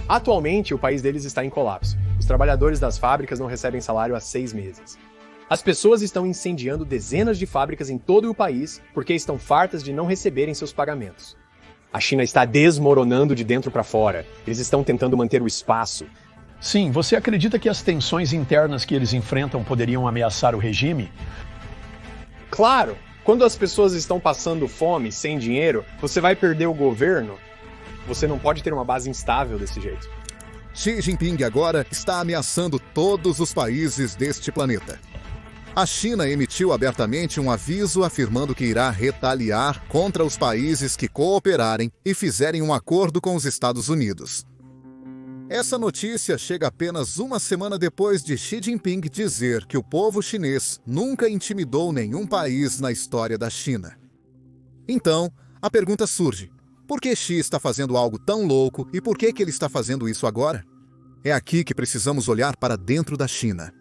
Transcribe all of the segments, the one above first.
Atualmente, o país deles está em colapso. Os trabalhadores das fábricas não recebem salário há 6 meses. As pessoas estão incendiando dezenas de fábricas em todo o país porque estão fartas de não receberem seus pagamentos. A China está desmoronando de dentro para fora. Eles estão tentando manter o espaço. Sim, você acredita que as tensões internas que eles enfrentam poderiam ameaçar o regime? Claro! Quando as pessoas estão passando fome, sem dinheiro, você vai perder o governo? Você não pode ter uma base instável desse jeito. Xi Jinping agora está ameaçando todos os países deste planeta. A China emitiu abertamente um aviso afirmando que irá retaliar contra os países que cooperarem e fizerem um acordo com os Estados Unidos. Essa notícia chega apenas uma semana depois de Xi Jinping dizer que o povo chinês nunca intimidou nenhum país na história da China. Então, a pergunta surge: por que Xi está fazendo algo tão louco e por que ele está fazendo isso agora? É aqui que precisamos olhar para dentro da China.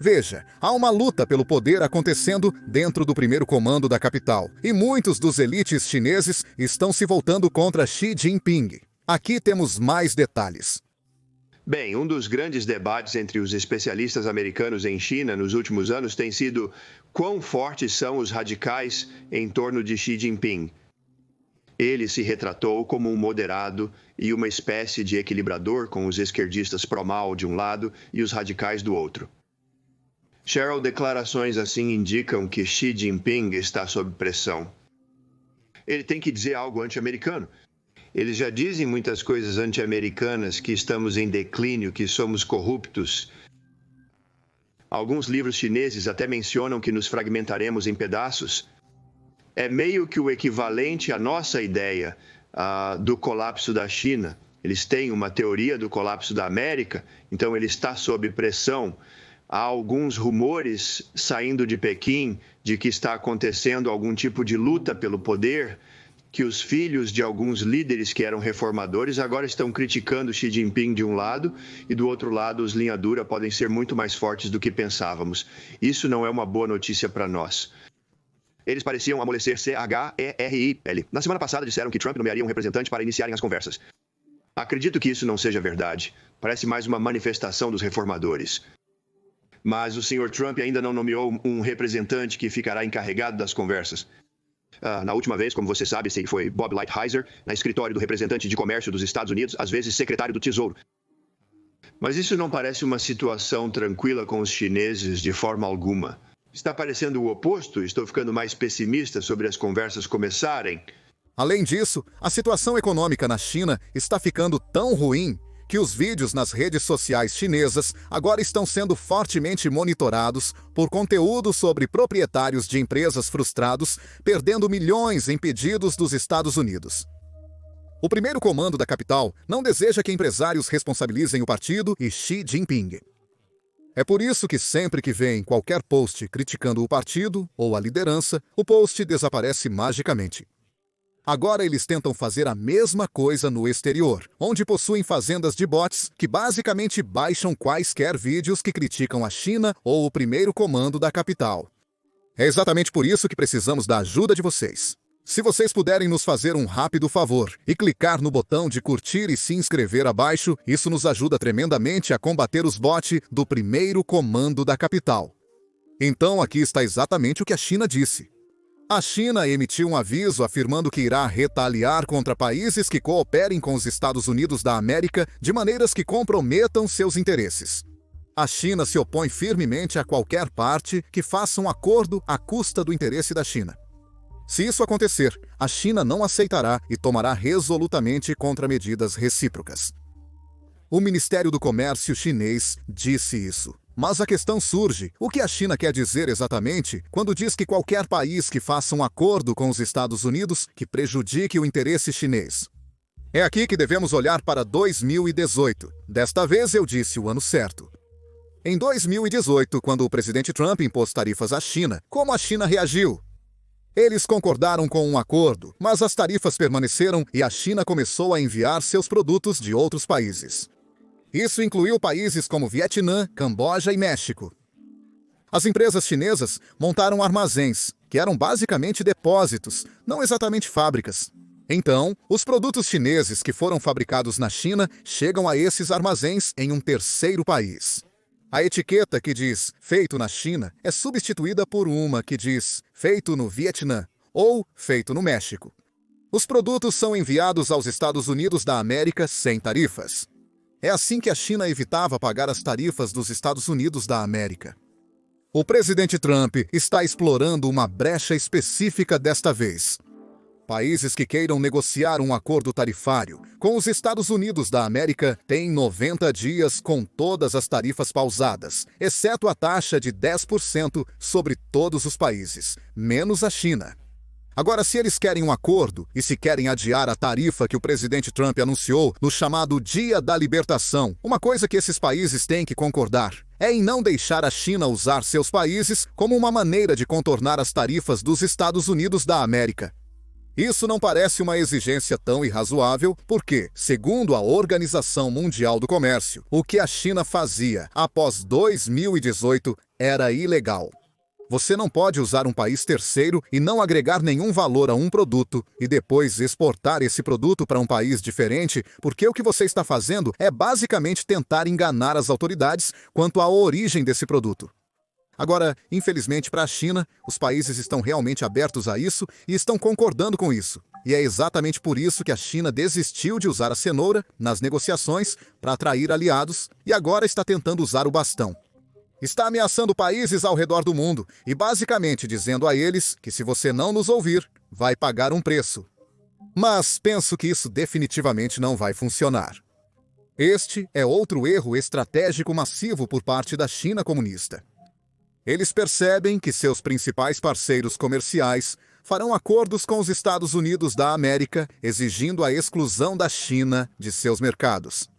Veja, há uma luta pelo poder acontecendo dentro do primeiro comando da capital, e muitos dos elites chineses estão se voltando contra Xi Jinping. Aqui temos mais detalhes. Bem, um dos grandes debates entre os especialistas americanos em China nos últimos anos tem sido quão fortes são os radicais em torno de Xi Jinping. Ele se retratou como um moderado e uma espécie de equilibrador com os esquerdistas pró-mal de um lado e os radicais do outro. Cheryl, declarações assim indicam que Xi Jinping está sob pressão. Ele tem que dizer algo anti-americano. Eles já dizem muitas coisas anti-americanas, que estamos em declínio, que somos corruptos. Alguns livros chineses até mencionam que nos fragmentaremos em pedaços. É meio que o equivalente à nossa ideia do colapso da China. Eles têm uma teoria do colapso da América, então ele está sob pressão. Há alguns rumores saindo de Pequim de que está acontecendo algum tipo de luta pelo poder, que os filhos de alguns líderes que eram reformadores agora estão criticando Xi Jinping de um lado e do outro lado os linha dura podem ser muito mais fortes do que pensávamos. Isso não é uma boa notícia para nós. Eles pareciam amolecer CHERIL. Na semana passada disseram que Trump nomearia um representante para iniciarem as conversas. Acredito que isso não seja verdade. Parece mais uma manifestação dos reformadores. Mas o Sr. Trump ainda não nomeou um representante que ficará encarregado das conversas. Na última vez, como você sabe, esse foi Bob Lighthizer, na escritório do representante de comércio dos Estados Unidos, às vezes secretário do Tesouro. Mas isso não parece uma situação tranquila com os chineses de forma alguma. Está parecendo o oposto? Estou ficando mais pessimista sobre as conversas começarem. Além disso, a situação econômica na China está ficando tão ruim que os vídeos nas redes sociais chinesas agora estão sendo fortemente monitorados por conteúdo sobre proprietários de empresas frustrados perdendo milhões em pedidos dos Estados Unidos. O primeiro comando da capital não deseja que empresários responsabilizem o partido e Xi Jinping. É por isso que sempre que vem qualquer post criticando o partido ou a liderança, o post desaparece magicamente. Agora eles tentam fazer a mesma coisa no exterior, onde possuem fazendas de bots que basicamente baixam quaisquer vídeos que criticam a China ou o primeiro comando da capital. É exatamente por isso que precisamos da ajuda de vocês. Se vocês puderem nos fazer um rápido favor e clicar no botão de curtir e se inscrever abaixo, isso nos ajuda tremendamente a combater os bots do primeiro comando da capital. Então aqui está exatamente o que a China disse. A China emitiu um aviso afirmando que irá retaliar contra países que cooperem com os Estados Unidos da América de maneiras que comprometam seus interesses. A China se opõe firmemente a qualquer parte que faça um acordo à custa do interesse da China. Se isso acontecer, a China não aceitará e tomará resolutamente contramedidas recíprocas. O Ministério do Comércio chinês disse isso. Mas a questão surge: o que a China quer dizer exatamente quando diz que qualquer país que faça um acordo com os Estados Unidos que prejudique o interesse chinês? É aqui que devemos olhar para 2018. Desta vez eu disse o ano certo. Em 2018, quando o presidente Trump impôs tarifas à China, como a China reagiu? Eles concordaram com um acordo, mas as tarifas permaneceram e a China começou a enviar seus produtos de outros países. Isso incluiu países como Vietnã, Camboja e México. As empresas chinesas montaram armazéns, que eram basicamente depósitos, não exatamente fábricas. Então, os produtos chineses que foram fabricados na China chegam a esses armazéns em um terceiro país. A etiqueta que diz "feito na China" é substituída por uma que diz "feito no Vietnã" ou "feito no México". Os produtos são enviados aos Estados Unidos da América sem tarifas. É assim que a China evitava pagar as tarifas dos Estados Unidos da América. O presidente Trump está explorando uma brecha específica desta vez. Países que queiram negociar um acordo tarifário com os Estados Unidos da América têm 90 dias com todas as tarifas pausadas, exceto a taxa de 10% sobre todos os países, menos a China. Agora, se eles querem um acordo e se querem adiar a tarifa que o presidente Trump anunciou no chamado Dia da Libertação, uma coisa que esses países têm que concordar é em não deixar a China usar seus países como uma maneira de contornar as tarifas dos Estados Unidos da América. Isso não parece uma exigência tão irrazoável porque, segundo a Organização Mundial do Comércio, o que a China fazia após 2018 era ilegal. Você não pode usar um país terceiro e não agregar nenhum valor a um produto e depois exportar esse produto para um país diferente, porque o que você está fazendo é basicamente tentar enganar as autoridades quanto à origem desse produto. Agora, infelizmente para a China, os países estão realmente abertos a isso e estão concordando com isso. E é exatamente por isso que a China desistiu de usar a cenoura nas negociações para atrair aliados e agora está tentando usar o bastão. Está ameaçando países ao redor do mundo e basicamente dizendo a eles que se você não nos ouvir, vai pagar um preço. Mas penso que isso definitivamente não vai funcionar. Este é outro erro estratégico massivo por parte da China comunista. Eles percebem que seus principais parceiros comerciais farão acordos com os Estados Unidos da América, exigindo a exclusão da China de seus mercados.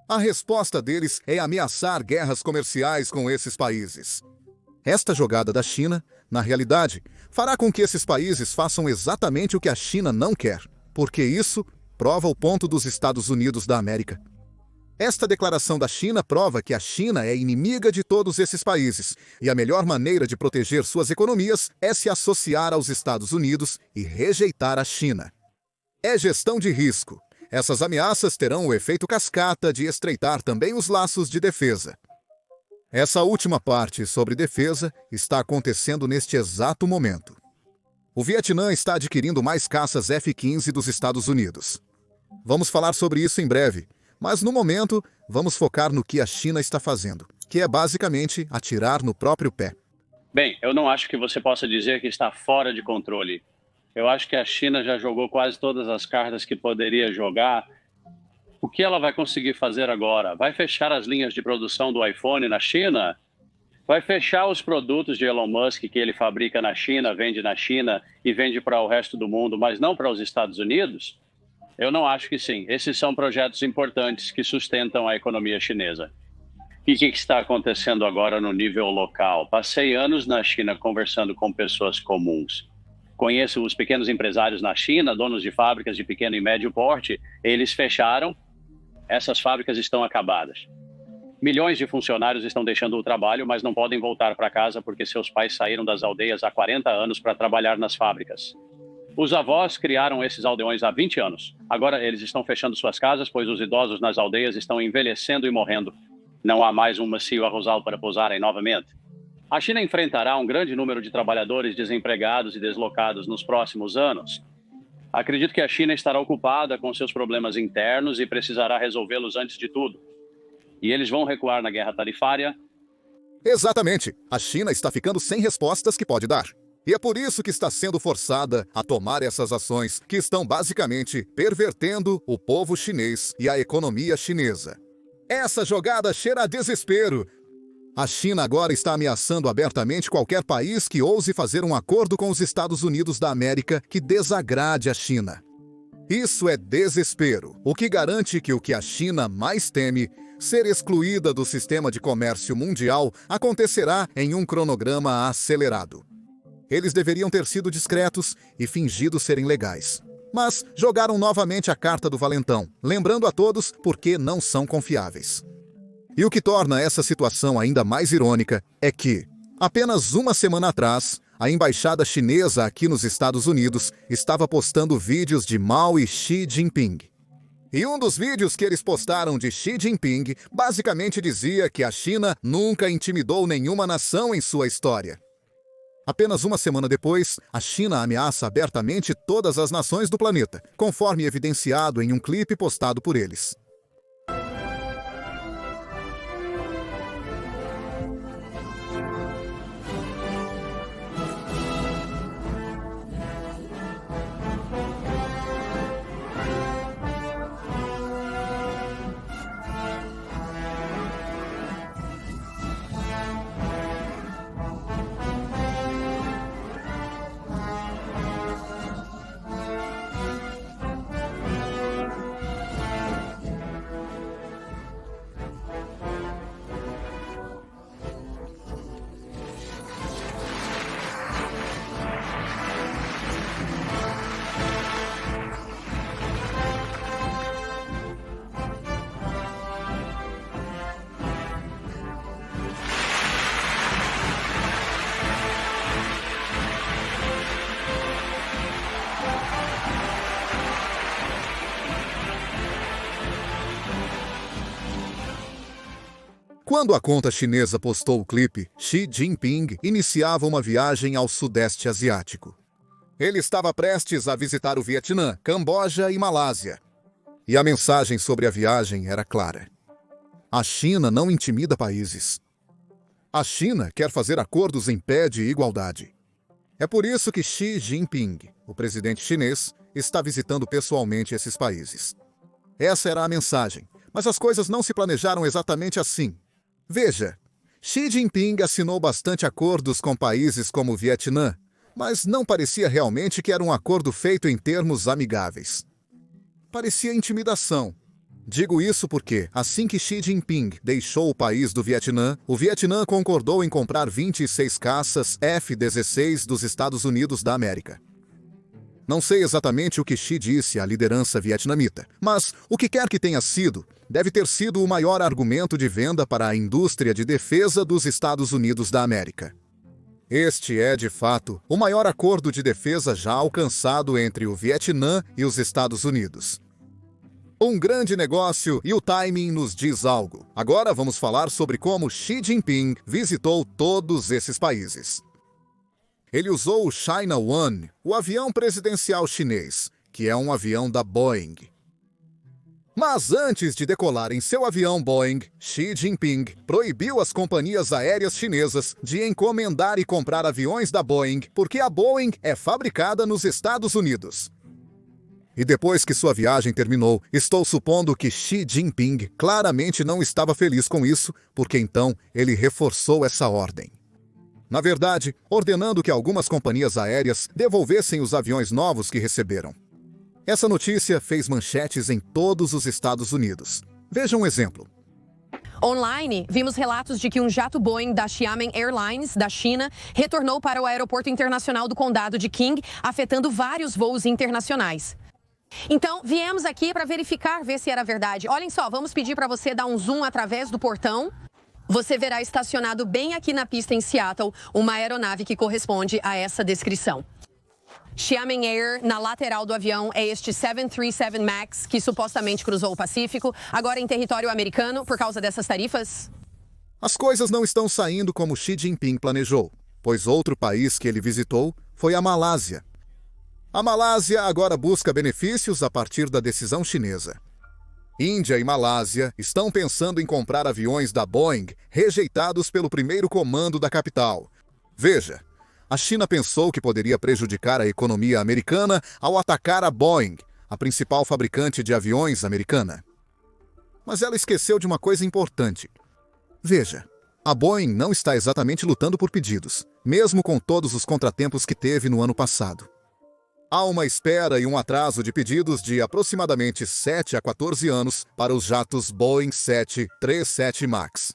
A resposta deles é ameaçar guerras comerciais com esses países. Esta jogada da China, na realidade, fará com que esses países façam exatamente o que a China não quer, porque isso prova o ponto dos Estados Unidos da América. Esta declaração da China prova que a China é inimiga de todos esses países e a melhor maneira de proteger suas economias é se associar aos Estados Unidos e rejeitar a China. É gestão de risco. Essas ameaças terão o efeito cascata de estreitar também os laços de defesa. Essa última parte sobre defesa está acontecendo neste exato momento. O Vietnã está adquirindo mais caças F-15 dos Estados Unidos. Vamos falar sobre isso em breve. Mas, no momento, vamos focar no que a China está fazendo, que é basicamente atirar no próprio pé. Bem, eu não acho que você possa dizer que está fora de controle. Eu acho que a China já jogou quase todas as cartas que poderia jogar. O que ela vai conseguir fazer agora? Vai fechar as linhas de produção do iPhone na China? Vai fechar os produtos de Elon Musk que ele fabrica na China, vende na China e vende para o resto do mundo, mas não para os Estados Unidos? Eu não acho que sim. Esses são projetos importantes que sustentam a economia chinesa. E o que está acontecendo agora no nível local? Passei anos na China conversando com pessoas comuns. Conheço os pequenos empresários na China, donos de fábricas de pequeno e médio porte. Eles fecharam, essas fábricas estão acabadas. Milhões de funcionários estão deixando o trabalho, mas não podem voltar para casa porque seus pais saíram das aldeias há 40 anos para trabalhar nas fábricas. Os avós criaram esses aldeões há 20 anos. Agora eles estão fechando suas casas, pois os idosos nas aldeias estão envelhecendo e morrendo. Não há mais um macio arrozal para pousarem novamente. A China enfrentará um grande número de trabalhadores desempregados e deslocados nos próximos anos. Acredito que a China estará ocupada com seus problemas internos e precisará resolvê-los antes de tudo. E eles vão recuar na guerra tarifária? Exatamente. A China está ficando sem respostas que pode dar. E é por isso que está sendo forçada a tomar essas ações que estão basicamente pervertendo o povo chinês e a economia chinesa. Essa jogada cheira a desespero. A China agora está ameaçando abertamente qualquer país que ouse fazer um acordo com os Estados Unidos da América que desagrade a China. Isso é desespero, o que garante que o que a China mais teme, ser excluída do sistema de comércio mundial, acontecerá em um cronograma acelerado. Eles deveriam ter sido discretos e fingido serem legais. Mas jogaram novamente a carta do valentão, lembrando a todos por que não são confiáveis. E o que torna essa situação ainda mais irônica é que, apenas uma semana atrás, a embaixada chinesa aqui nos Estados Unidos estava postando vídeos de Mao e Xi Jinping. E um dos vídeos que eles postaram de Xi Jinping basicamente dizia que a China nunca intimidou nenhuma nação em sua história. Apenas uma semana depois, a China ameaça abertamente todas as nações do planeta, conforme evidenciado em um clipe postado por eles. Quando a conta chinesa postou o clipe, Xi Jinping iniciava uma viagem ao Sudeste Asiático. Ele estava prestes a visitar o Vietnã, Camboja e Malásia. E a mensagem sobre a viagem era clara. A China não intimida países. A China quer fazer acordos em pé de igualdade. É por isso que Xi Jinping, o presidente chinês, está visitando pessoalmente esses países. Essa era a mensagem, mas as coisas não se planejaram exatamente assim. Veja, Xi Jinping assinou bastante acordos com países como o Vietnã, mas não parecia realmente que era um acordo feito em termos amigáveis. Parecia intimidação. Digo isso porque, assim que Xi Jinping deixou o país do Vietnã, o Vietnã concordou em comprar 26 caças F-16 dos Estados Unidos da América. Não sei exatamente o que Xi disse à liderança vietnamita, mas o que quer que tenha sido, deve ter sido o maior argumento de venda para a indústria de defesa dos Estados Unidos da América. Este é, de fato, o maior acordo de defesa já alcançado entre o Vietnã e os Estados Unidos. Um grande negócio e o timing nos diz algo. Agora vamos falar sobre como Xi Jinping visitou todos esses países. Ele usou o China One, o avião presidencial chinês, que é um avião da Boeing. Mas antes de decolar em seu avião Boeing, Xi Jinping proibiu as companhias aéreas chinesas de encomendar e comprar aviões da Boeing, porque a Boeing é fabricada nos Estados Unidos. E depois que sua viagem terminou, estou supondo que Xi Jinping claramente não estava feliz com isso, porque então ele reforçou essa ordem. Na verdade, ordenando que algumas companhias aéreas devolvessem os aviões novos que receberam. Essa notícia fez manchetes em todos os Estados Unidos. Veja um exemplo. Online, vimos relatos de que um jato Boeing da Xiamen Airlines, da China, retornou para o aeroporto internacional do condado de King, afetando vários voos internacionais. Então, viemos aqui para verificar, ver se era verdade. Olhem só, vamos pedir para você dar um zoom através do portão. Você verá estacionado bem aqui na pista em Seattle uma aeronave que corresponde a essa descrição. Xiamen Air, na lateral do avião, é este 737 MAX, que supostamente cruzou o Pacífico, agora em território americano por causa dessas tarifas? As coisas não estão saindo como Xi Jinping planejou, pois outro país que ele visitou foi a Malásia. A Malásia agora busca benefícios a partir da decisão chinesa. Índia e Malásia estão pensando em comprar aviões da Boeing rejeitados pelo primeiro comando da capital. Veja, a China pensou que poderia prejudicar a economia americana ao atacar a Boeing, a principal fabricante de aviões americana. Mas ela esqueceu de uma coisa importante. Veja, a Boeing não está exatamente lutando por pedidos, mesmo com todos os contratempos que teve no ano passado. Há uma espera e um atraso de pedidos de aproximadamente 7 a 14 anos para os jatos Boeing 737 MAX.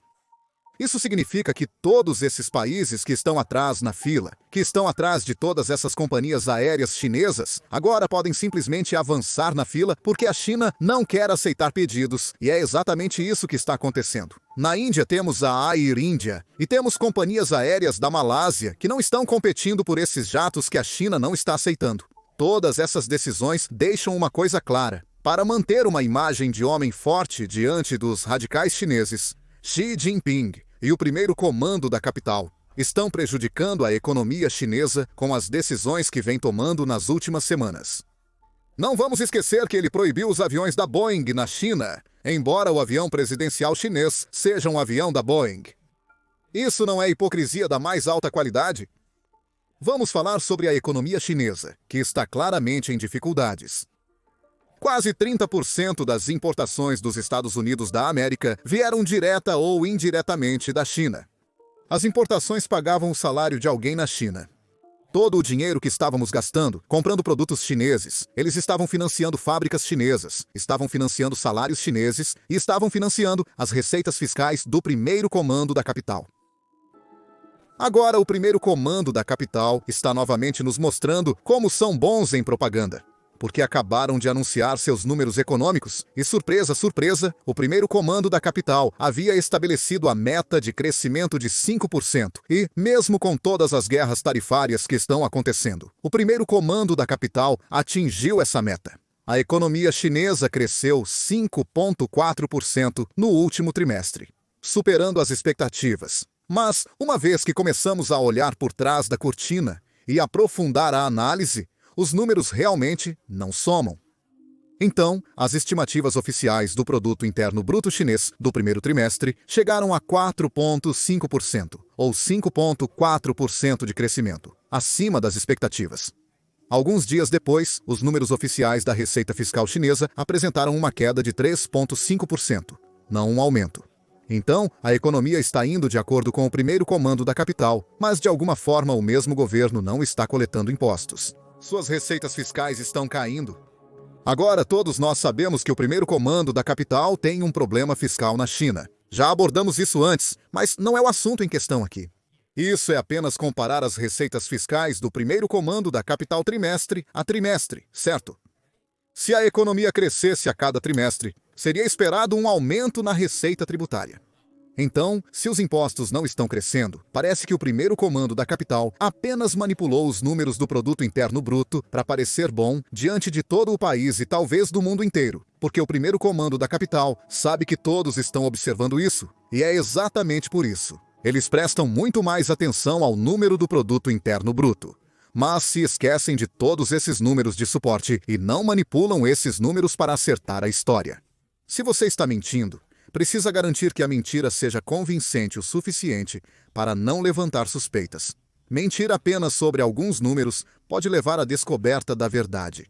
Isso significa que todos esses países que estão atrás na fila, que estão atrás de todas essas companhias aéreas chinesas, agora podem simplesmente avançar na fila porque a China não quer aceitar pedidos, e é exatamente isso que está acontecendo. Na Índia temos a Air India e temos companhias aéreas da Malásia que não estão competindo por esses jatos que a China não está aceitando. Todas essas decisões deixam uma coisa clara. Para manter uma imagem de homem forte diante dos radicais chineses, Xi Jinping e o primeiro comando da capital estão prejudicando a economia chinesa com as decisões que vem tomando nas últimas semanas. Não vamos esquecer que ele proibiu os aviões da Boeing na China, embora o avião presidencial chinês seja um avião da Boeing. Isso não é hipocrisia da mais alta qualidade? Vamos falar sobre a economia chinesa, que está claramente em dificuldades. Quase 30% das importações dos Estados Unidos da América vieram direta ou indiretamente da China. As importações pagavam o salário de alguém na China. Todo o dinheiro que estávamos gastando, comprando produtos chineses, eles estavam financiando fábricas chinesas, estavam financiando salários chineses e estavam financiando as receitas fiscais do primeiro comando da capital. Agora, o primeiro comando da capital está novamente nos mostrando como são bons em propaganda. Porque acabaram de anunciar seus números econômicos e, surpresa, surpresa, o primeiro comando da capital havia estabelecido a meta de crescimento de 5% e, mesmo com todas as guerras tarifárias que estão acontecendo, o primeiro comando da capital atingiu essa meta. A economia chinesa cresceu 5,4% no último trimestre, superando as expectativas. Mas, uma vez que começamos a olhar por trás da cortina e aprofundar a análise, os números realmente não somam. Então, as estimativas oficiais do Produto Interno Bruto Chinês do primeiro trimestre chegaram a 4,5%, ou 5,4% de crescimento, acima das expectativas. Alguns dias depois, os números oficiais da Receita Fiscal Chinesa apresentaram uma queda de 3,5%, não um aumento. Então, a economia está indo de acordo com o primeiro comando da capital, mas de alguma forma o mesmo governo não está coletando impostos. Suas receitas fiscais estão caindo. Agora todos nós sabemos que o primeiro comando da capital tem um problema fiscal na China. Já abordamos isso antes, mas não é o assunto em questão aqui. Isso é apenas comparar as receitas fiscais do primeiro comando da capital trimestre a trimestre, certo? Se a economia crescesse a cada trimestre, seria esperado um aumento na receita tributária. Então, se os impostos não estão crescendo, parece que o primeiro comando da capital apenas manipulou os números do Produto Interno Bruto para parecer bom diante de todo o país e talvez do mundo inteiro, porque o primeiro comando da capital sabe que todos estão observando isso, e é exatamente por isso. Eles prestam muito mais atenção ao número do Produto Interno Bruto, mas se esquecem de todos esses números de suporte e não manipulam esses números para acertar a história. Se você está mentindo, precisa garantir que a mentira seja convincente o suficiente para não levantar suspeitas. Mentir apenas sobre alguns números pode levar à descoberta da verdade.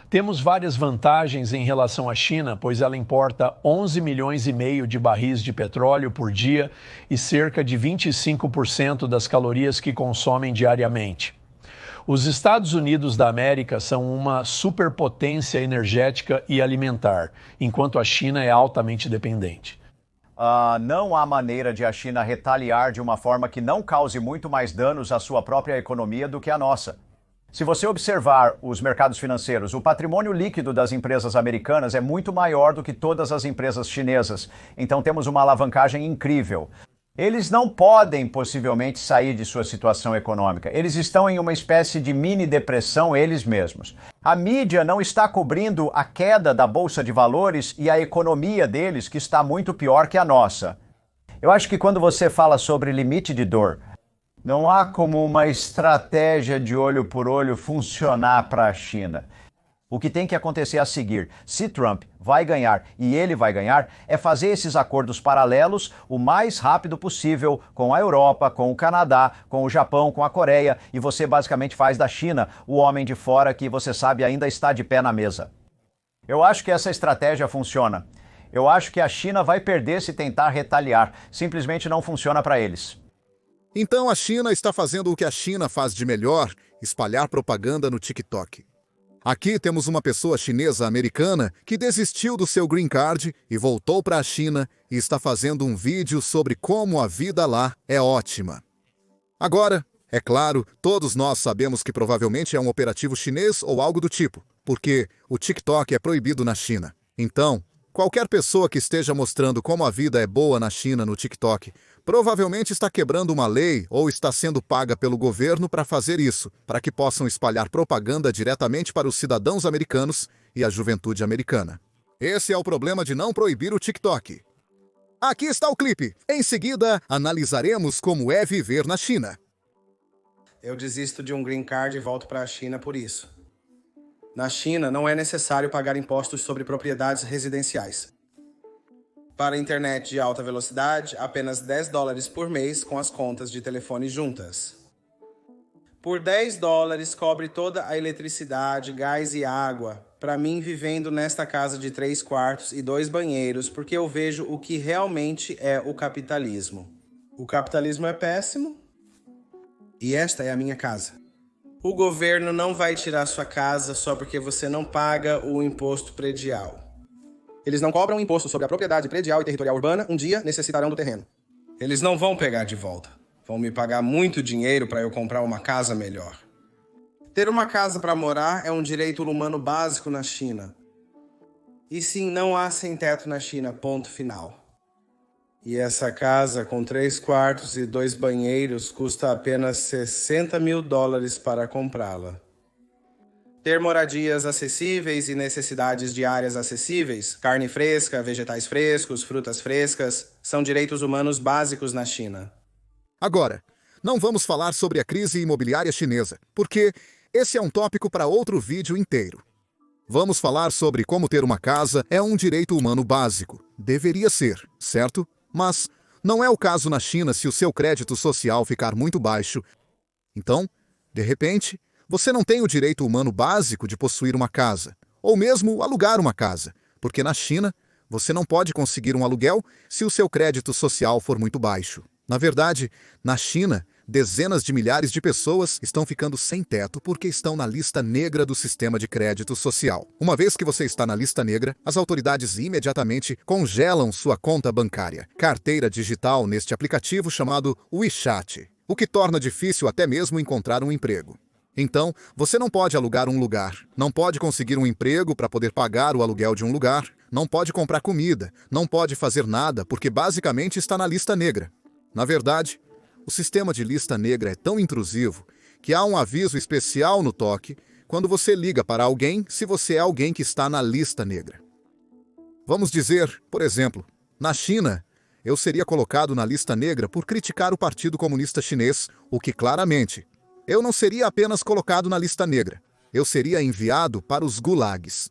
Temos várias vantagens em relação à China, pois ela importa 11 milhões e meio de barris de petróleo por dia e cerca de 25% das calorias que consomem diariamente. Os Estados Unidos da América são uma superpotência energética e alimentar, enquanto a China é altamente dependente. Não há maneira de a China retaliar de uma forma que não cause muito mais danos à sua própria economia do que a nossa. Se você observar os mercados financeiros, o patrimônio líquido das empresas americanas é muito maior do que todas as empresas chinesas. Então temos uma alavancagem incrível. Eles não podem, possivelmente, sair de sua situação econômica. Eles estão em uma espécie de mini-depressão eles mesmos. A mídia não está cobrindo a queda da Bolsa de Valores e a economia deles, que está muito pior que a nossa. Eu acho que quando você fala sobre limite de dor, não há como uma estratégia de olho por olho funcionar para a China. O que tem que acontecer a seguir, se Trump vai ganhar e ele vai ganhar, é fazer esses acordos paralelos o mais rápido possível com a Europa, com o Canadá, com o Japão, com a Coreia, e você basicamente faz da China o homem de fora que você sabe ainda está de pé na mesa. Eu acho que essa estratégia funciona. Eu acho que a China vai perder se tentar retaliar. Simplesmente não funciona para eles. Então a China está fazendo o que a China faz de melhor, espalhar propaganda no TikTok. Aqui temos uma pessoa chinesa-americana que desistiu do seu green card e voltou para a China e está fazendo um vídeo sobre como a vida lá é ótima. Agora, é claro, todos nós sabemos que provavelmente é um operativo chinês ou algo do tipo, porque o TikTok é proibido na China. Então, qualquer pessoa que esteja mostrando como a vida é boa na China no TikTok provavelmente está quebrando uma lei ou está sendo paga pelo governo para fazer isso, para que possam espalhar propaganda diretamente para os cidadãos americanos e a juventude americana. Esse é o problema de não proibir o TikTok. Aqui está o clipe. Em seguida, analisaremos como é viver na China. Eu desisto de um green card e volto para a China por isso. Na China, não é necessário pagar impostos sobre propriedades residenciais. Para a internet de alta velocidade, apenas $10 por mês com as contas de telefone juntas. Por $10, cobre toda a eletricidade, gás e água, para mim vivendo nesta casa de 3 quartos e 2 banheiros, porque eu vejo o que realmente é o capitalismo. O capitalismo é péssimo e esta é a minha casa. O governo não vai tirar sua casa só porque você não paga o imposto predial. Eles não cobram imposto sobre a propriedade predial e territorial urbana, um dia necessitarão do terreno. Eles não vão pegar de volta. Vão me pagar muito dinheiro para eu comprar uma casa melhor. Ter uma casa para morar é um direito humano básico na China. E sim, não há sem-teto na China, ponto final. E essa casa com 3 quartos e 2 banheiros custa apenas $60 mil para comprá-la. Ter moradias acessíveis e necessidades diárias acessíveis, carne fresca, vegetais frescos, frutas frescas, são direitos humanos básicos na China. Agora, não vamos falar sobre a crise imobiliária chinesa, porque esse é um tópico para outro vídeo inteiro. Vamos falar sobre como ter uma casa é um direito humano básico. Deveria ser, certo? Mas não é o caso na China se o seu crédito social ficar muito baixo. Então, de repente, você não tem o direito humano básico de possuir uma casa, ou mesmo alugar uma casa, porque na China você não pode conseguir um aluguel se o seu crédito social for muito baixo. Na verdade, na China, dezenas de milhares de pessoas estão ficando sem teto porque estão na lista negra do sistema de crédito social. Uma vez que você está na lista negra, as autoridades imediatamente congelam sua conta bancária, carteira digital neste aplicativo chamado WeChat, o que torna difícil até mesmo encontrar um emprego. Então, você não pode alugar um lugar, não pode conseguir um emprego para poder pagar o aluguel de um lugar, não pode comprar comida, não pode fazer nada porque basicamente está na lista negra. Na verdade, o sistema de lista negra é tão intrusivo que há um aviso especial no toque quando você liga para alguém se você é alguém que está na lista negra. Vamos dizer, por exemplo, na China, eu seria colocado na lista negra por criticar o Partido Comunista Chinês, o que claramente, eu não seria apenas colocado na lista negra, eu seria enviado para os gulags.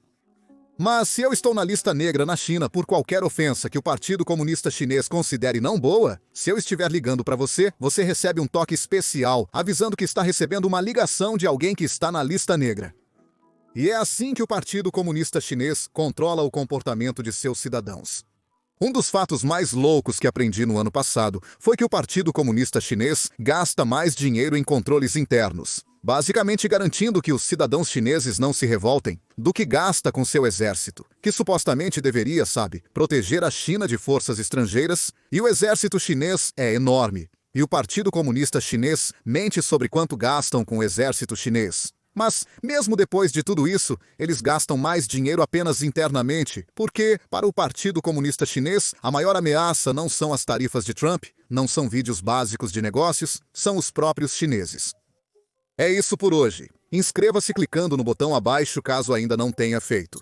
Mas se eu estou na lista negra na China por qualquer ofensa que o Partido Comunista Chinês considere não boa, se eu estiver ligando para você, você recebe um toque especial avisando que está recebendo uma ligação de alguém que está na lista negra. E é assim que o Partido Comunista Chinês controla o comportamento de seus cidadãos. Um dos fatos mais loucos que aprendi no ano passado foi que o Partido Comunista Chinês gasta mais dinheiro em controles internos, basicamente garantindo que os cidadãos chineses não se revoltem, do que gasta com seu exército, que supostamente deveria, proteger a China de forças estrangeiras, e o exército chinês é enorme. E o Partido Comunista Chinês mente sobre quanto gastam com o exército chinês. Mas, mesmo depois de tudo isso, eles gastam mais dinheiro apenas internamente, porque, para o Partido Comunista Chinês, a maior ameaça não são as tarifas de Trump, não são vídeos básicos de negócios, são os próprios chineses. É isso por hoje. Inscreva-se clicando no botão abaixo caso ainda não tenha feito.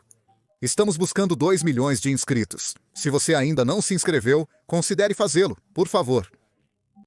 Estamos buscando 2 milhões de inscritos. Se você ainda não se inscreveu, considere fazê-lo, por favor.